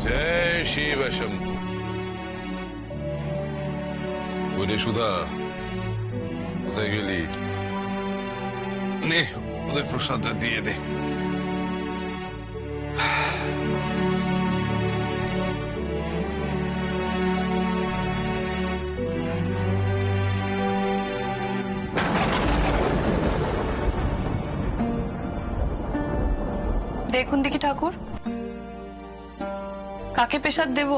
জয় শিব শম্ভু। ওরে সুধা, কোথায় গেলি? নে ওদের প্রসাদটা দিয়ে দে। দেখুন দেখি ঠাকুর, কাকে পেশাদ দেব?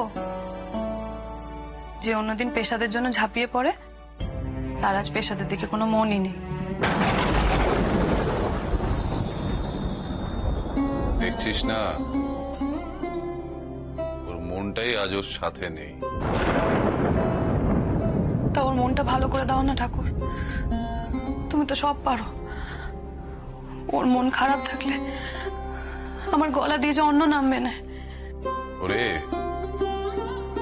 যে অন্যদিন পেশাদের জন্য ঝাঁপিয়ে পড়ে, তার আজ পেশাদের দিকে কোনো মনই নেই। দেখছিস না, ওর মনটাই আজ ওর সাথে নেই। তা ওর মনটা ভালো করে দাও না ঠাকুর, তুমি তো সব পারো। ওর মন খারাপ থাকলে আমার গলা দিয়ে যে অন্ন নামবে না। ওরে,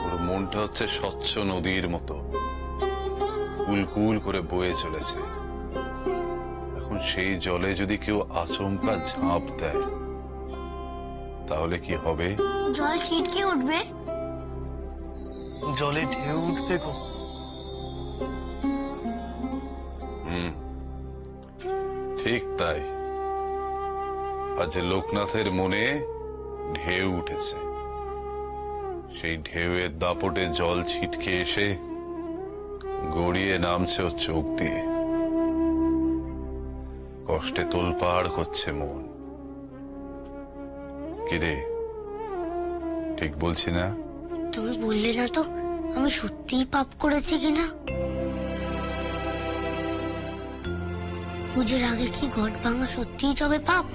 ওর মনটা হচ্ছে স্বচ্ছ নদীর মতো, কুলকুল করে বয়ে চলেছে। এখন সেই জলে যদি কেউ আচমকা ঝাঁপ দেয়, তাহলে কি হবে? জল ছিটকে উঠবে, জলে ঢেউ উঠবে গো। ঠিক তাই, আজ লোকনাথের মনে ঢেউ উঠেছে। সেই ঢেউয়ের দাপটে জল ছিটকে এসে গড়িয়ে নামছে ওর চোখ দিয়ে। কষ্টে তোলপাড় করছে মন। কিরে, ঠিক বলছি না? তুমি বললে না তো আমি সত্যিই পাপ করেছি কিনা। পুজোর আগে কি ঘট ভাঙা সত্যিই তবে পাপ?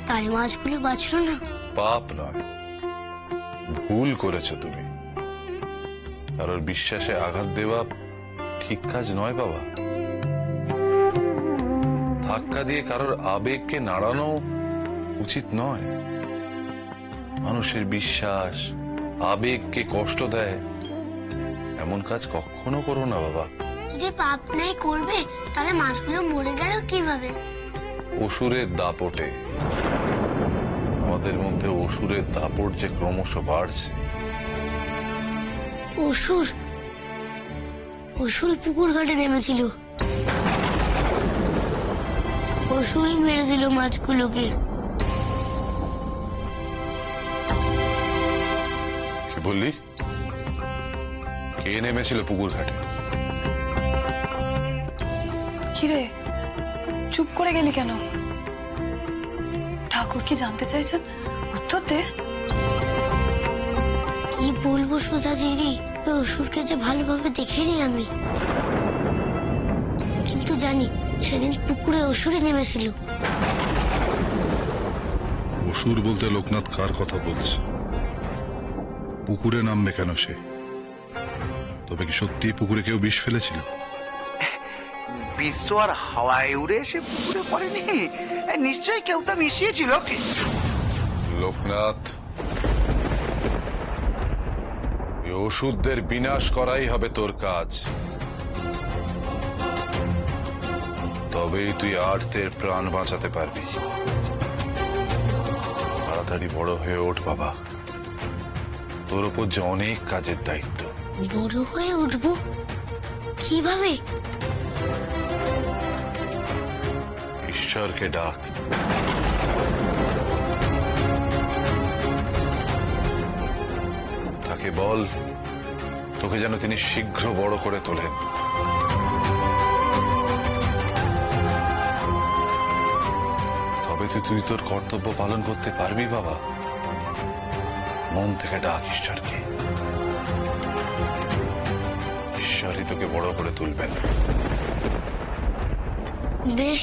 তাই মাছগুলো বাঁচলো না। পাপ নয়, ভুল করেছো তুমি। কারোর বিশ্বাসে আঘাত দেওয়া ঠিক কাজ নয় বাবা। ধাক্কা দিয়ে কারোর আবেগকে নাড়ানো উচিত নয়। মানুষের বিশ্বাস, আবেগকে কষ্ট দেয় এমন কাজ কখনো করো না বাবা। যদি পাপ নাই করবে তাহলে মাছগুলো মরে গেল কিভাবে? অসুরের দাপটে। আমাদের মধ্যে অসুরের দাপট যে ক্রমশ বাড়ছে। অসুর? অসুর পুকুর ঘাটে নেমেছিল, অসুরই মেরেছিল মাছগুলোকে। কি বললি? কে নেমেছিল পুকুর ঘাটে? কিরে, চুপ করে গেলি কেন? ঠাকুর কি জানতে চাইছেন? উত্তর দে। কি বলবো সুধা দিদি, ওই অসুরকে যে ভালোভাবে দেখিনি আমি, কিন্তু জানি সেদিন পুকুরে অসুরই নেমেছিল। অসুর বলতে লোকনাথ কার কথা বলছে? পুকুরে নামবে কেন সে? তবে কি সত্যি পুকুরে কেউ বিষ ফেলেছিল? বিষ তো আর হাওয়ায় উড়ে এসে পুকুরে পড়েনি, নিশ্চয়ই কেউ তা মিশিয়েছিল। লোকনাথ, এই অসুরদের বিনাশ করাই হবে তোর কাজ। তবেই তুই আর্তের প্রাণ বাঁচাতে পারবি। তাড়াতাড়ি বড় হয়ে ওঠ বাবা, তোর উপর যে অনেক কাজের দায়িত্ব। বড় হয়ে উঠবো কিভাবে? ঈশ্বরকে ডাক। তাকে বল তোকে যেন তিনি শীঘ্র বড় করে তোলেন। তবে তুই তোর কর্তব্য পালন করতে পারবি বাবা। মন থেকে ডাক ঈশ্বরকে, ঈশ্বরই তোকে বড় করে তুলবেন। বেশ,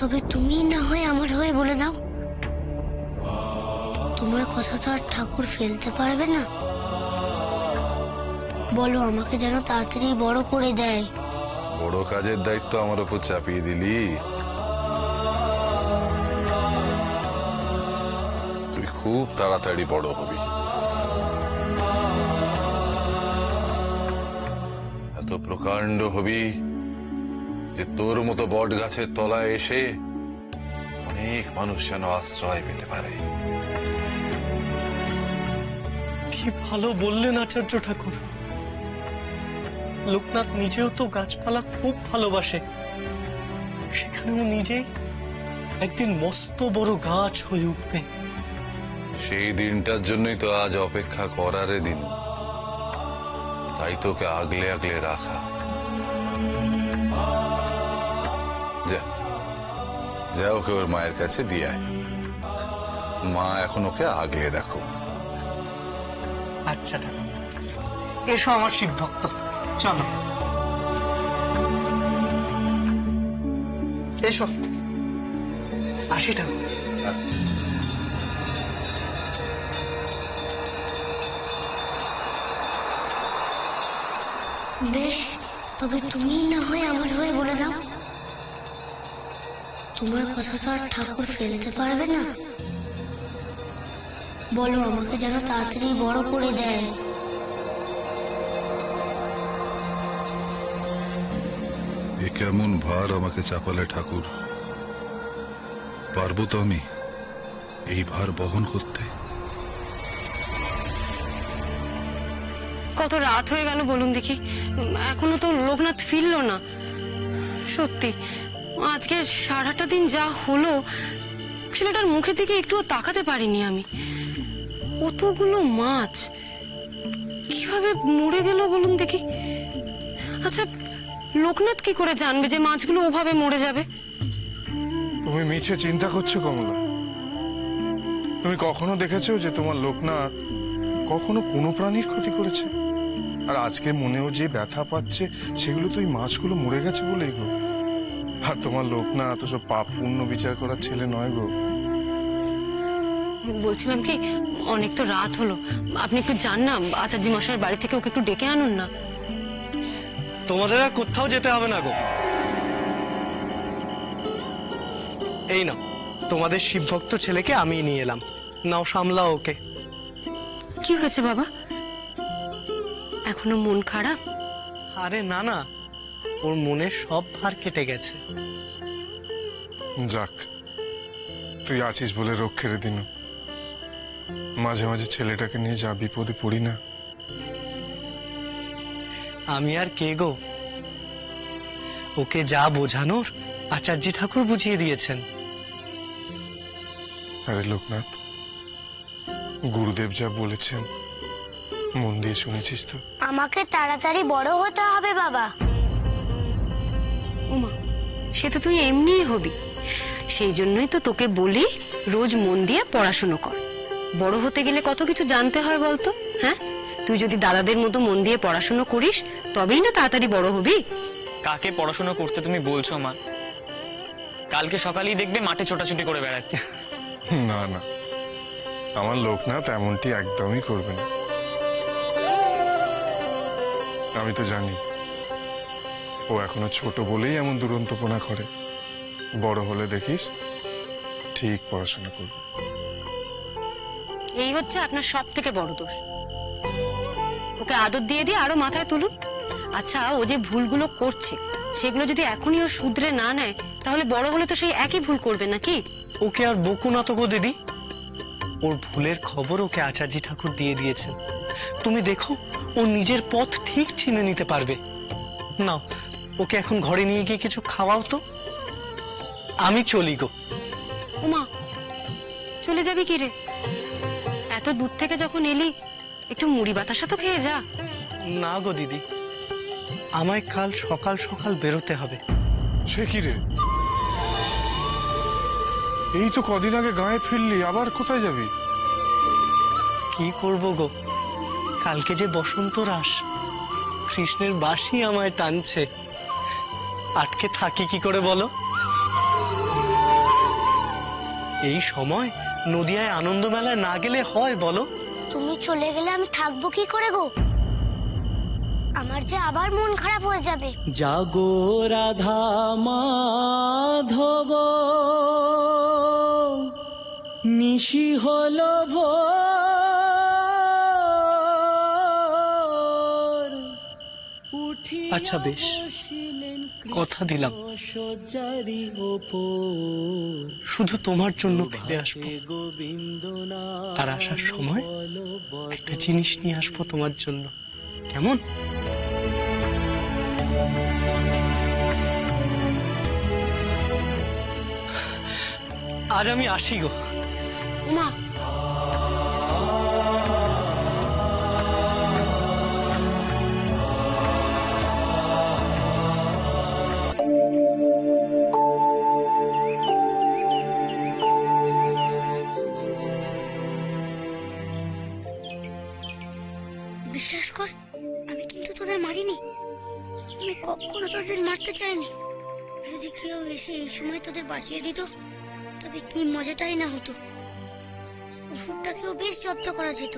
তবে তুমি না হয় আমার হয়ে বলে দাও। তোমার কথা তো আর ঠাকুর ফেলতে পারবে না। বলো আমাকে যেন তাড়াতাড়ি বড় করে দেয়। বড় কাজের দায়িত্ব আমার উপর চাপিয়ে দিলি। তুই খুব তাড়াতাড়ি বড় হবি। এত প্রকাণ্ড হবি যে তোর মতো বট গাছের তলায় এসে অনেক মানুষ যেন আশ্রয় পেতে পারে। কি ভালো বললেন আচার্য ঠাকুর। লোকনাথ নিজেও তো গাছপালা খুব ভালোবাসে, সেখানেও নিজেই একদিন মস্ত বড় গাছ হয়ে উঠবে। সেই দিনটার জন্যই তো আজ অপেক্ষা করার দিন, তাই তোকে আগলে আগলে রাখা। যা যা, ওকে ওর মায়ের কাছে দিয়ে আয়। মা এখন ওকে আগলে রাখুক। আচ্ছা ঠাকুর, এসো আমার শিব ভক্ত, চলো এসো। আসি ঠাকুর। বেশ, তবে তুমি না হয় আমার হয়ে বলে দাও। তোমার কথা তো আর ঠাকুর ফেলতে পারবে না। বলো আমাকে যেন তাড়াতাড়ি বড় করে দেয়। এ কেমন ভার আমাকে চাপালে ঠাকুর। পারবো তো আমি এই ভার বহন করতে? কত রাত হয়ে গেল বলুন দেখি, এখনো তো লোকনাথ ফিরলো না। সত্যি আজকে সারাটা দিন যা হলো, ছেলেটার মুখের দিকে একটুও তাকাতে পারিনি আমি। কতগুলো মাছ কিভাবে মরে গেল বলুন দেখি। আচ্ছা, লোকনাথ কি করে জানবে যে মাছগুলো ওভাবে মরে যাবে? তুমি মিছে চিন্তা করছো কমলা। তুমি কখনো দেখেছো যে তোমার লোকনাথ কখনো কোনো প্রাণীর ক্ষতি করেছে? আর আজকে মনেও যে ব্যথা পাচ্ছে সেগুলো তো এই মাছগুলো মরে গেছে বলেই গো। আর তোমার লোকনাথ সব পাপ পুণ্য বিচার করার ছেলে নয় গো। বলছিলাম কি, অনেক তো রাত হলো, আপনি একটু যান না আচার্য মশাইয়ের বাড়ি থেকে ওকে একটু ডেকে আনুন না। তোমাদের আর কোথাও যেতে হবে না গো। এই নাও, তোমাদের শিবভক্ত ছেলেকে আমি নিয়ে এলাম, নাও সামলাও ওকে। কি হয়েছে বাবা? এখনো মন খারাপ? আরে না না, ওর মনের সব ভার কেটে গেছে। যাক, তুই আছিস বলে রক্ষের দিন। মাঝে মাঝে ছেলেটাকে নিয়ে যা বিপদে পড়ি না। আমি আর কে গো, ওকে যা বোঝানোর আচার্য ঠাকুর বুঝিয়ে দিয়েছেন। আরে লোকনাথ, গুরুদেব যা বলেছেন মন দিয়ে শুনেছিস তো? আমাকে তাড়াতাড়ি বড় হতে হবে বাবা। উমা, সে তো তুই এমনিই হবি। সেই জন্যই তো তোকে বলি রোজ মন দিয়ে পড়াশুনো কর। বড় হতে গেলে কত কিছু জানতে হয় বলতো। হ্যাঁ, তুই যদি দাদাদের মতো মন দিয়ে পড়াশুনো করিস তবেই না তাড়াতাড়ি বড় হবি। কাকে পড়াশোনা করতে তুমি বলছো মা? কালকে সকালেই দেখবে মাঠে ছোটাছুটি করে বেড়াচ্ছে। না না, আমার লোকনাথ এমনটি একদমই করবে না। আমি তো জানি ও এখনো ছোট বলেই এমন দুরন্তপনা করে। বড় হলে দেখিস ঠিক পড়াশোনা করবে। এই হচ্ছে আপনার সব থেকে বড় দোষ। ওকে আদর দিয়ে দিয়ে আরো মাথায় তুলুন। আচ্ছা, ও যে ভুলগুলো করছে সেগুলো যদি এখনই ও শুধরে না নেয় তাহলে বড় হলে তো সেই একই ভুল করবে নাকি? ওকে আর বকু না তো গো দিদি, ওর ভুলের খবর ওকে আচার্য ঠাকুর দিয়ে দিয়েছেন। তুমি দেখো ও নিজের পথ ঠিক চিনে নিতে পারবে। নাও, ওকে এখন ঘরে নিয়ে গিয়ে কিছু খাওয়াও তো। আমি চলি গো। উমা, চলে যাবি কি রে? এত দূর থেকে যখন এলি একটু মুড়ি বাতাসা তো খেয়ে যা। না গো দিদি, আমায় কাল সকাল সকাল বেরোতে হবে। সে কি রে, এই তো কদিন আগে গায়ে ফিরলি, আবার কোথায় যাবি? কি করব গো, কালকে যে বসন্ত রাস, কৃষ্ণের বাঁশি আমায় টানছে। আটকে থাকি কি করে বলো? এই সময় নদিয়ায় আনন্দ মেলায় না গেলে হয় বলো? তুমি চলে গেলে আমি থাকবো কি করে গো? আমার যে আবার মন খারাপ হয়ে যাবে। জাগো রাধা মাধব, নিশি হলো ভোর। আচ্ছা বেশ, কথা দিলাম শুধু তোমার জন্য ফিরে আসবো, আর আসার সময় একটা জিনিস নিয়ে আসবো তোমার জন্য। কেমন? আজ আমি আসি গো। উমা, বিশ্বাস কর, আমি কিন্তু তোদের মারিনি। আমি কখনো তোদের মারতে চাইনি। যদি কেউ এসে এই সময় তোদের বাঁচিয়ে দিত, তবে কি মজাটাই না হতো। ওষুধটাকেও বেশ জব্দ করা যেত।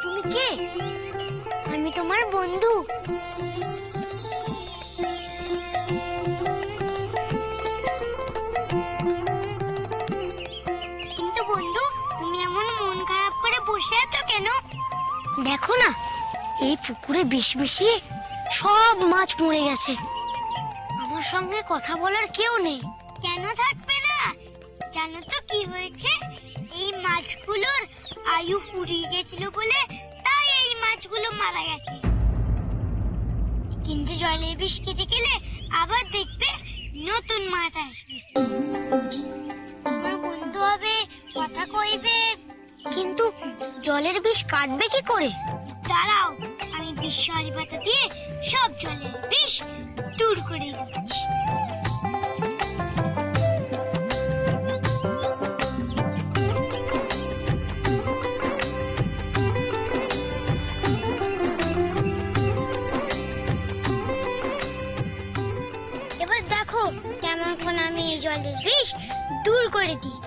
তুমি কে? আমি তোমার বন্ধু। কিন্তু বন্ধু, তুমি এমন মন খারাপ করে বসে আছো কেন? দেখো না, এই পুকুরে বিষ মিশিয়ে সব মাছ মরে গেছে। আমার সঙ্গে কথা বলার কেউ নেই। কেন থাকবে না? জানো তো কি হয়েছে? এই মাছগুলোর আয়ু ফুরিয়ে গেছিল বলে তাই এই মাছগুলো মারা গেছে। কিন্তু জলের বিষ কেটে গেলে আবার দেখবে নতুন মাছ আসবে। আমার বন্ধু হবে, কথা কইবে। কিন্তু জলের বিষ কাটবে কি করে? দাঁড়াও, আমি বিশ্বহারি পাতা দিয়ে সব জলের বিষ দূর করে দিচ্ছি। এবার দেখো কেমন করে আমি এই জলের বিষ দূর করে দিই।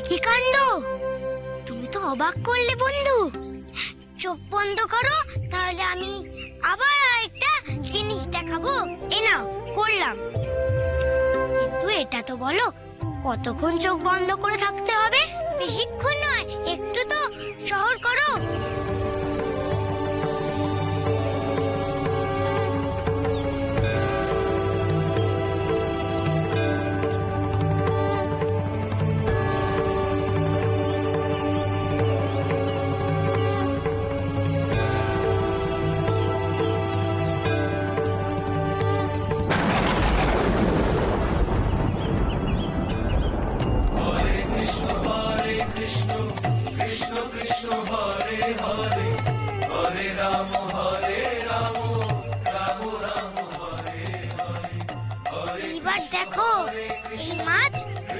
কি কাণ্ড! তুমি তো অবাক করলে বন্ধু। চোখ বন্ধ করো, তাহলে আমি আবার আরেকটা জিনিস দেখাবো। এ নাও, করলাম। কিন্তু এটা তো বলো, কতক্ষণ চোখ বন্ধ করে থাকতে হবে? বেশিক্ষণ নয়, একটু তো সহর করো। এইবার দেখো, এই মাছ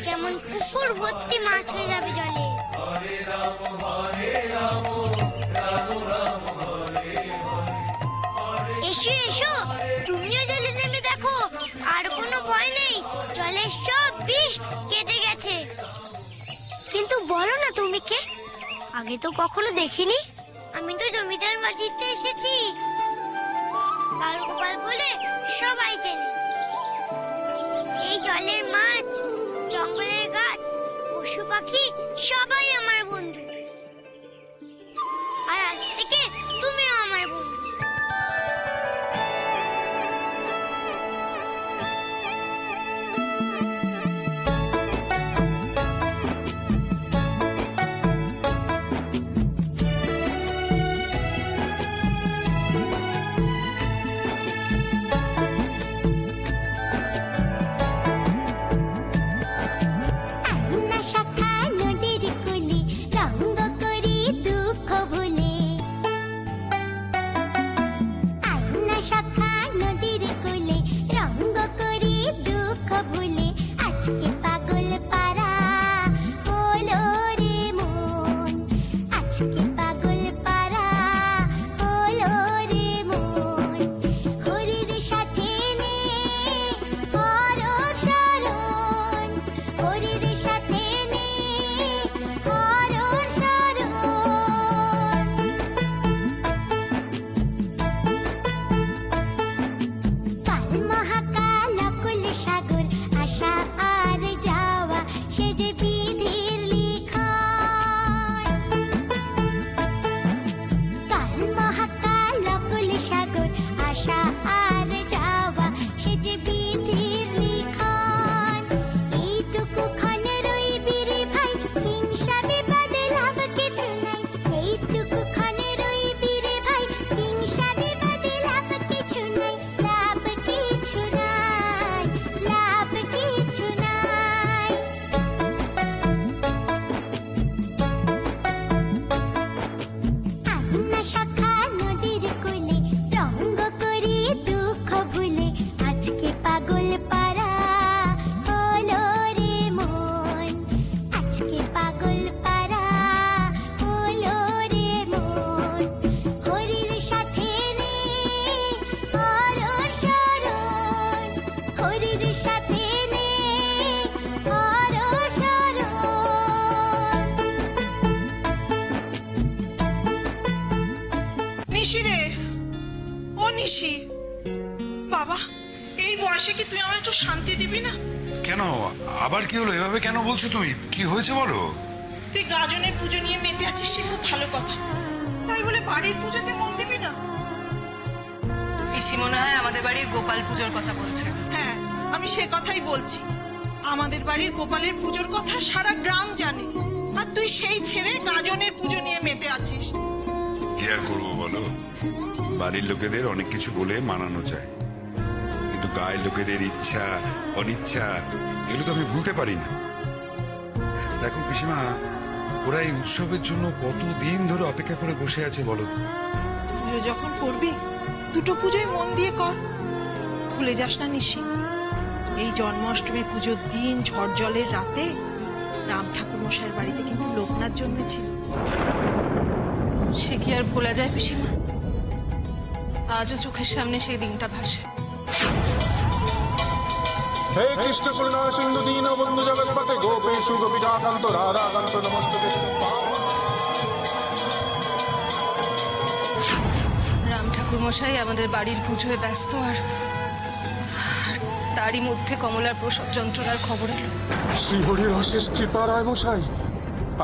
কেমন পুকুর ভর্তি মাছ হয়ে যাবে জলে। এসো এসো, তুমিও জলে নেমে দেখো। আর কোনো ভয় নেই, জলের সব বিষ কেটে গেছে। কিন্তু বলো না, তুমি কে? আগে তো কখনো দেখিনি। আমি তো জমিদার বাড়িতে এসেছি, আর গোপাল বলে সবাই চেনে। এই জলের মাছ, জঙ্গলের গাছ, পশু পাখি সবাই আমার বন্ধু। আর আজ থেকে তুমিও আমার বাবা, এই বয়সে কি তুই আমার একটু শান্তি দিবি না? কেন আবার কি হলো? এভাবে কেন বলছো তুমি? কি হয়েছে বলো? তুই গাজনের পুজো নিয়ে মেতে আছিস, সে খুব ভালো কথা। তাই বলে বাড়ির পুজোতে মন দিবি না? পিসি মনে হয় আমাদের বাড়ির গোপাল পুজোর কথা বলছে। হ্যাঁ, আমি সে কথাই বলছি। আমাদের বাড়ির গোপালের পুজোর কথা সারা গ্রাম জানে, আর তুই সেই ছেড়ে গাজনের পুজো নিয়ে মেতে আছিস। কি আর করবো বলো, বাড়ির লোকেদের অনেক কিছু বলে মানানো যায়, কিন্তু গায়ের লোকেদের ইচ্ছা অনিচ্ছা এগুলো তো আমি ভুলতে পারি না। দেখো পিসিমা, ওরা এই উৎসবের জন্য কতদিন ধরে অপেক্ষা করে বসে আছে বলো। পুজো যখন করবি দুটো পুজোয় মন দিয়ে কর, ভুলে যাস না নিশি। এই জন্মাষ্টমীর পুজোর দিন ঝড় জলের রাতে রাম ঠাকুর মশাইয়ের বাড়িতে কিন্তু লোকনাথ জন্মেছিল। সে কি আর ভোলা যায় পিসিমা? আজও চোখের সামনে সেই দিনটা ভাসে। হে কৃষ্ণ করুণা সিন্ধু দীন বন্ধু জগৎপতে গোপেশু গোপিকাকান্ত রাধাকান্ত নমস্তে। রাম ঠাকুর মশাই আমাদের বাড়ির পুজোয় ব্যস্ত, আর তারই মধ্যে কমলার প্রসব যন্ত্রণার খবর এলো। শ্রীহরির অশেষ কৃপা রায় মশাই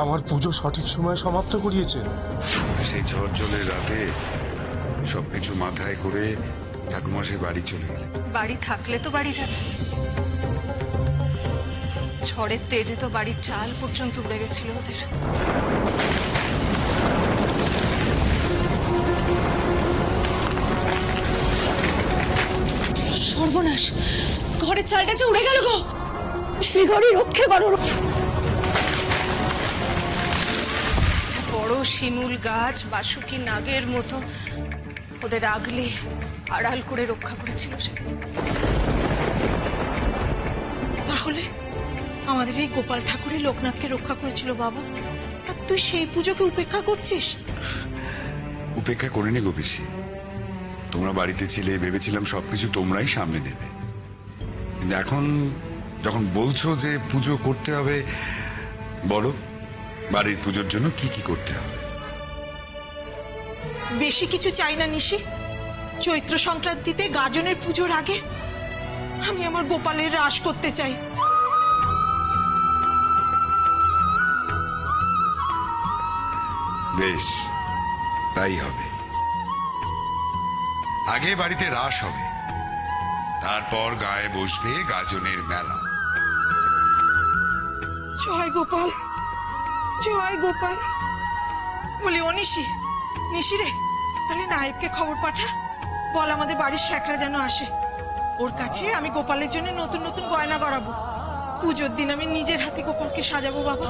আমার পুজো সঠিক সময়ে সমাপ্ত করিয়েছেন। সেই ঝড় জলের রাতে সবকিছু মাথায় করে ঠাকুরমশাই বাড়ি চলে গেলেন। বাড়ি থাকলে তো বাড়ি যাবে, ঝড়ের তেজে তো বাড়ির চাল পর্যন্ত উড়ে গেছিল ওদের। সর্বনাশ, ঘরের চালটা যে উড়ে গেল গো। শ্রীহরি রক্ষে করো। বড় শিমুল গাছ বাসুকি নাগের মতো ওদের আগলে আড়াল করে রক্ষা করেছিল সেদিন। তাহলে আমাদের এই গোপাল ঠাকুরই লোকনাথকে রক্ষা করেছিল বাবা, আর তুই সেই পুজোকে উপেক্ষা করছিস? উপেক্ষা করিনি গো পিসি, তোমরা বাড়িতে ছিলে, ভেবেছিলাম সবকিছু তোমরাই সামনে নেবে, কিন্তু এখন যখন বলছো যে পুজো করতে হবে, বলো বাড়ির পুজোর জন্য কি কি করতে হবে? বেশি কিছু চাই না নিশি। চৈত্র সংক্রান্তিতে গাজনের পুজোর আগে আমি আমার গোপালের রাস করতে চাই। বেশ, তাই হবে। আগে বাড়িতে রাস হবে, তারপর গায়ে বসবে গাজনের মেলা। জয় গোপাল, জয় গোপাল। বলি ও নিশি, নিশি রে, তাহলে নায়েবকে খবর পাঠা, বল আমাদের বাড়ির শ্যাকরা যেন আসে। ওর কাছে আমি গোপালের জন্য নতুন নতুন গয়না গড়াবো। পুজোর দিন আমি নিজের হাতে গোপালকে সাজাবো বাবা।